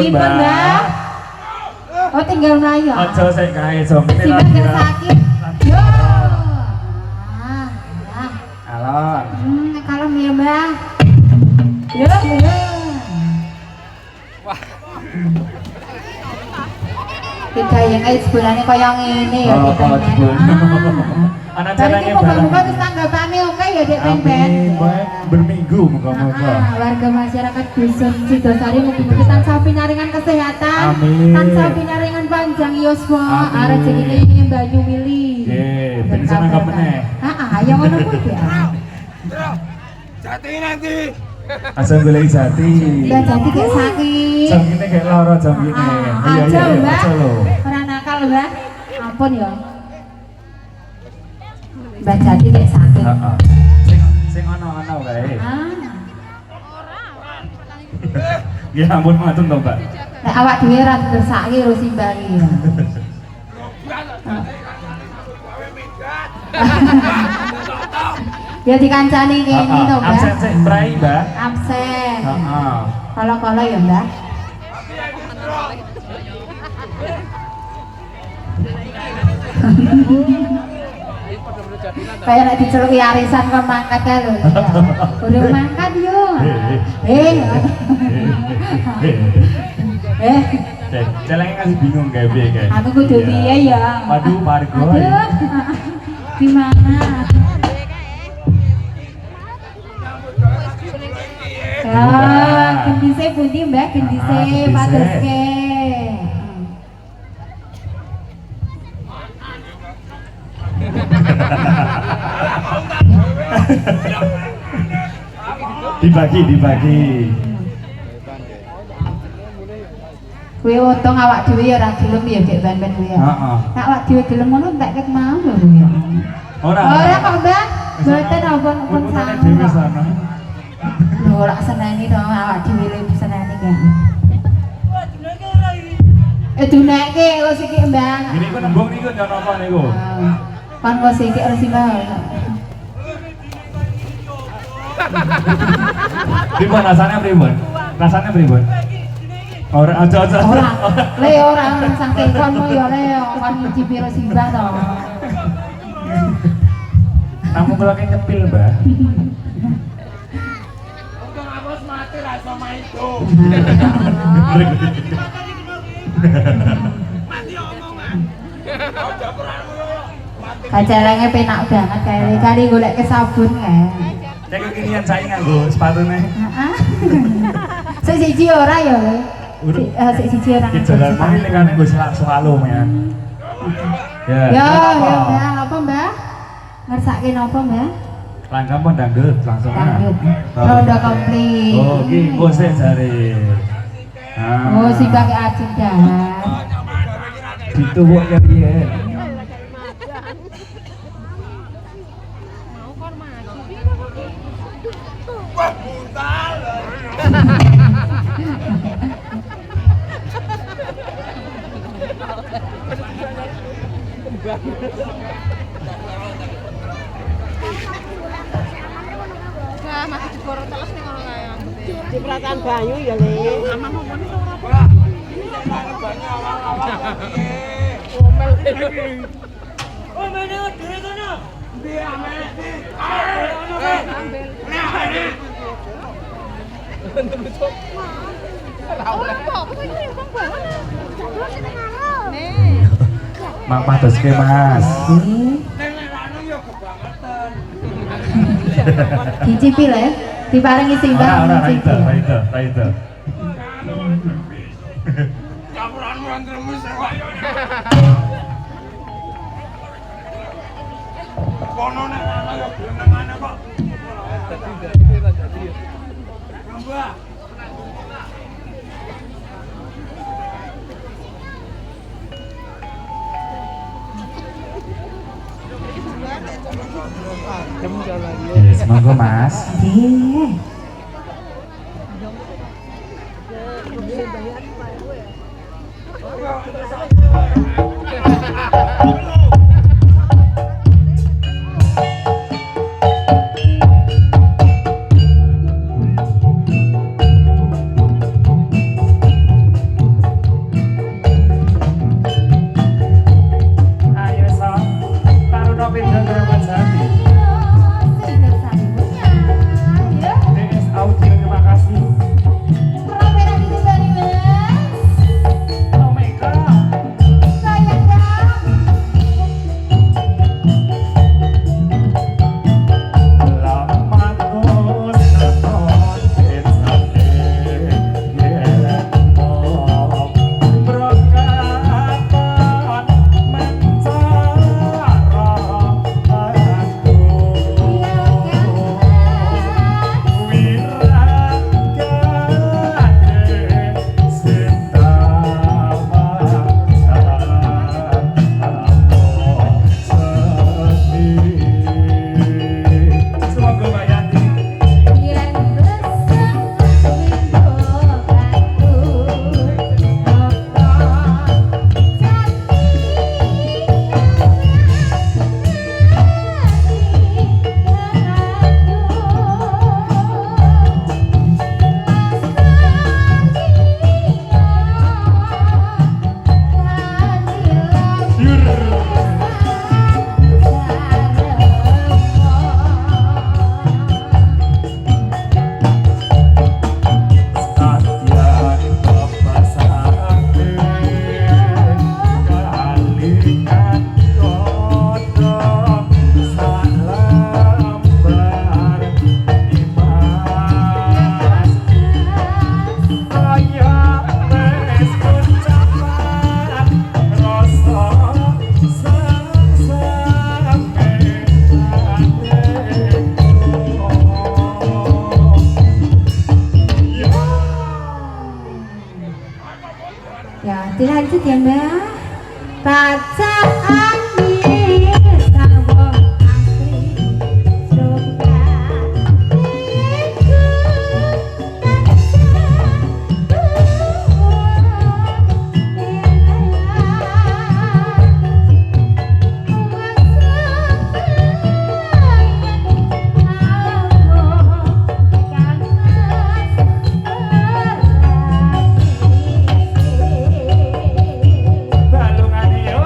Mbak. Oh tinggal melayu. Aja sik kae jong ini lagi sakit. Yo. Alon. Kalem ya, Mbak. Yo. Wah. Kita yang sebulannya kaya ngene ya kita. Anak caranya muka-muka terus tanggapane oke ya Dek Ben. Berminggu muka-muka. Warga masyarakat Dusun Sidosari mugi-mugi tansah pinaringan kesehatan. Tansah pinaringan panjang yuswa. Arep jenenge Banyu Mili. Nggih, ben iso nangkep meneh. Ya ngono kuwi ya. Jati nanti. Asal golek jati. Ya jati kayak sakit. Jam ini kayak lara jam ini. Aja Mbak. Ora nakal Mbak. Ampun ya. Mbak Jati kayak sakit. Heeh. Sing ana-ana wae. Ya ampun matur to, Mbak. Nek awak dhewe ra ngersake karo simbangi ya. Ya dikancani kene to, Mbak. Absen sik prai, Mbak. Absen. Heeh. Kala-kala ya, Mbak. Kayak nek diceluki arisan kon mangkat ya lho. Udah mangkat yo. Celenge kasih bingung kayak piye kayak. Aku kudu piye ya? Waduh, Margo. Aduh. Gimana? Ya, gendise pundi Mbak? Gendise padeske. Dibagi. Kuwi untung awak dhewe ya ora gelem ya Dek Ben kuwi ya. Heeh. Nek awak dhewe gelem ngono entek ket mau lho kuwi. Ora kok Mbak. Mboten apa-apa Putusane dhewe sana. Lho ora seneni to awak dhewe le seneni kan. Duneke wis iki Mbak. Ini ku nembung niku nyono apa niku? Kan wis iki ora sih Mbak. Pripun rasanya pripun? Rasanya pripun? Ora aja. Ora. Le ora saking konmu ya le kon nyicipi ro simbah to. Namun kalau kayak nyepil, Mbak. Untung Amos mati lah sama itu. Mati omongan. Kacelenge penak banget kae kali golek ke sabun kae. Cek kekinian saya nganggo sepatune. Heeh. Sik siji ora ya le. Sik siji ora. Ki jalan mari nek kan nggo selalu ya. Ya Mbak, apa Mbak? Ngersake napa Mbak? Langkah pun dangdut langsung. Dangdut. Rondo komplit. Oh, iki engko sik jare. Oh, si pakai ajeng dah. Dituwuk ya piye? Wah, buntal. Nah, masih digorok terus nih kalau kayak cipratan banyu ya le. Mama mau nih ora apa. Wah, ini banyak awal-awal. Ngomel. Oh, mana dhewe kono? Dia mesti. Ambil. Nah, ini. Ora apa, kok iki bang banget. Jadul sing ngono. Nih. Mak padoske, Mas. Nek anu ya kebangetan. Dicipi le, diparingi simbang. Ora itu. Campuranmu antremu sewa. Kono nek ana ya blenengane kok. Mbak. Yes, monggo Mas. Nggih. Ayo sok, taruh pindah ke Jati. DS Audio, terima kasih. Oh my God. Semoga Mbak Yanti Ya, dilanjut ya Mbak. Bacaan ini sarwa asri surga balungan yo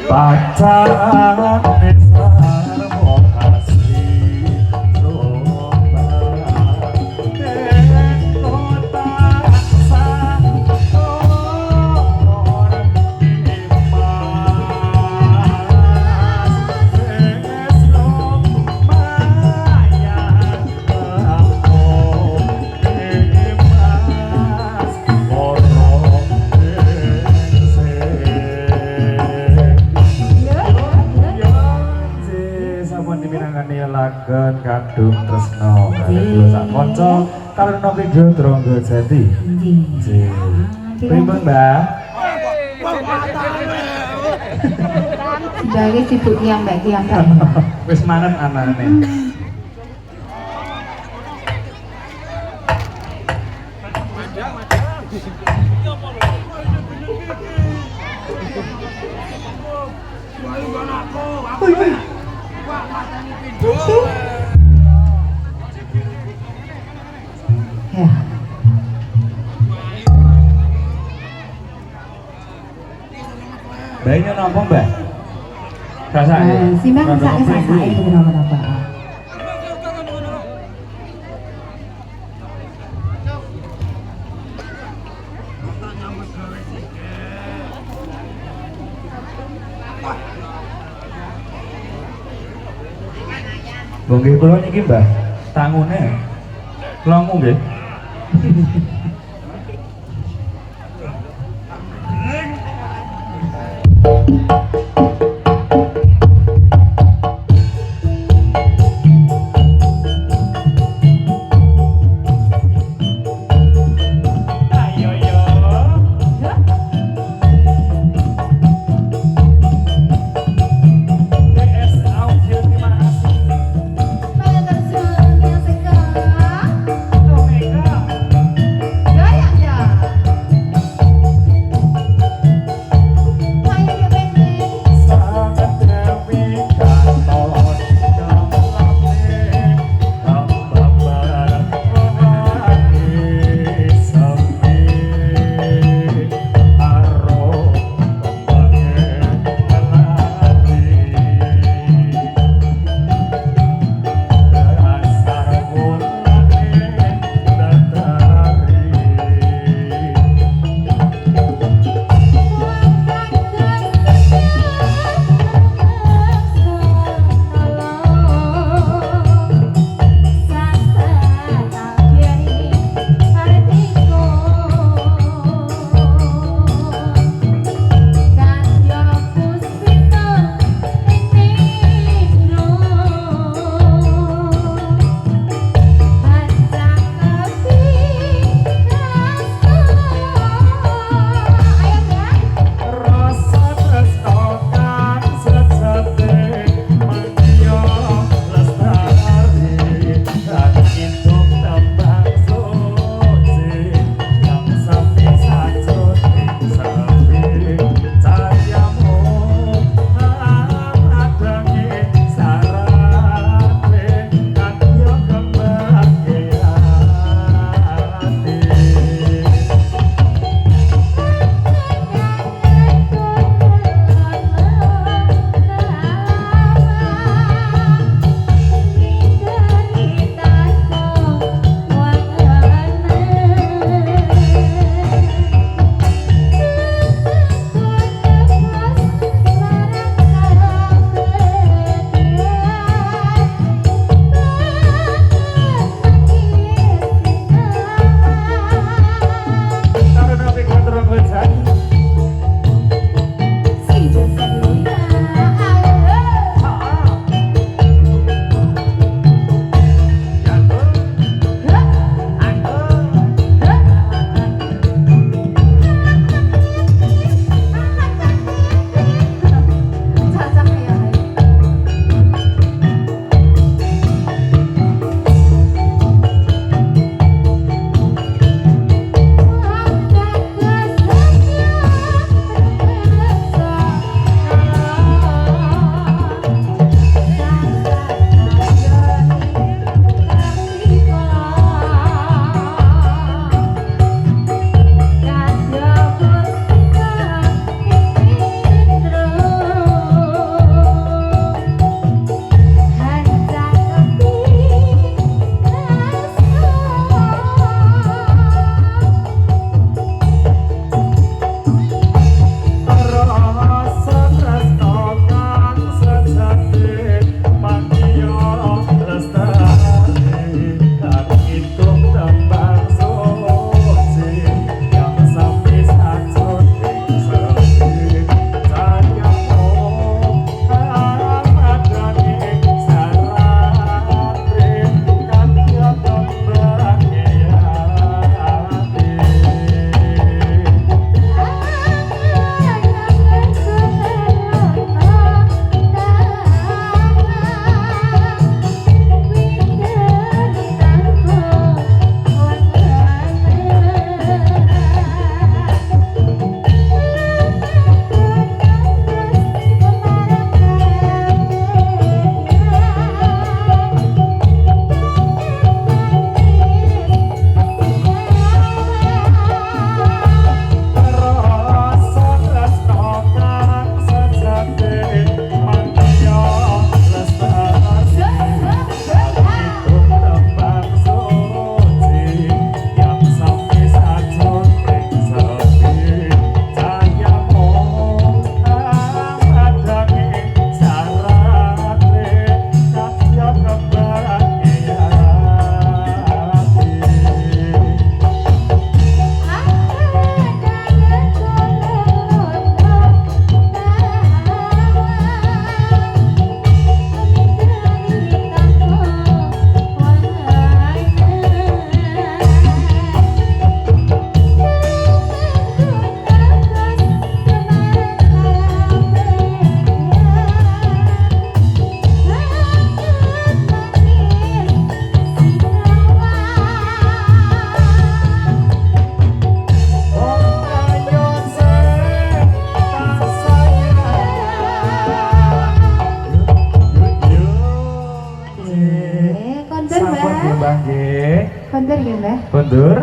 Pacane sarmo asli roba kota santor imas sesno maya aku imas ora sampun dipinangani lagen kadung tresno karo sak kanca karena video Drangga Jati. Nggih. Pripun, Mbak? Sebagai sibuk yang baik yang baik. Wis manen anane. Ya. Bayinya napa, Mbak? Rasane. Simbang sak-sak itu kenapa-napa. Nggih kula niki, Mbah. Tangune. Kula nggih. Ayo yo. DS Audio terima kasih. Mayang terjun yang seka. Omega. Sampun nggih Mbah nggih. Bener ya, Mbah. Mundur.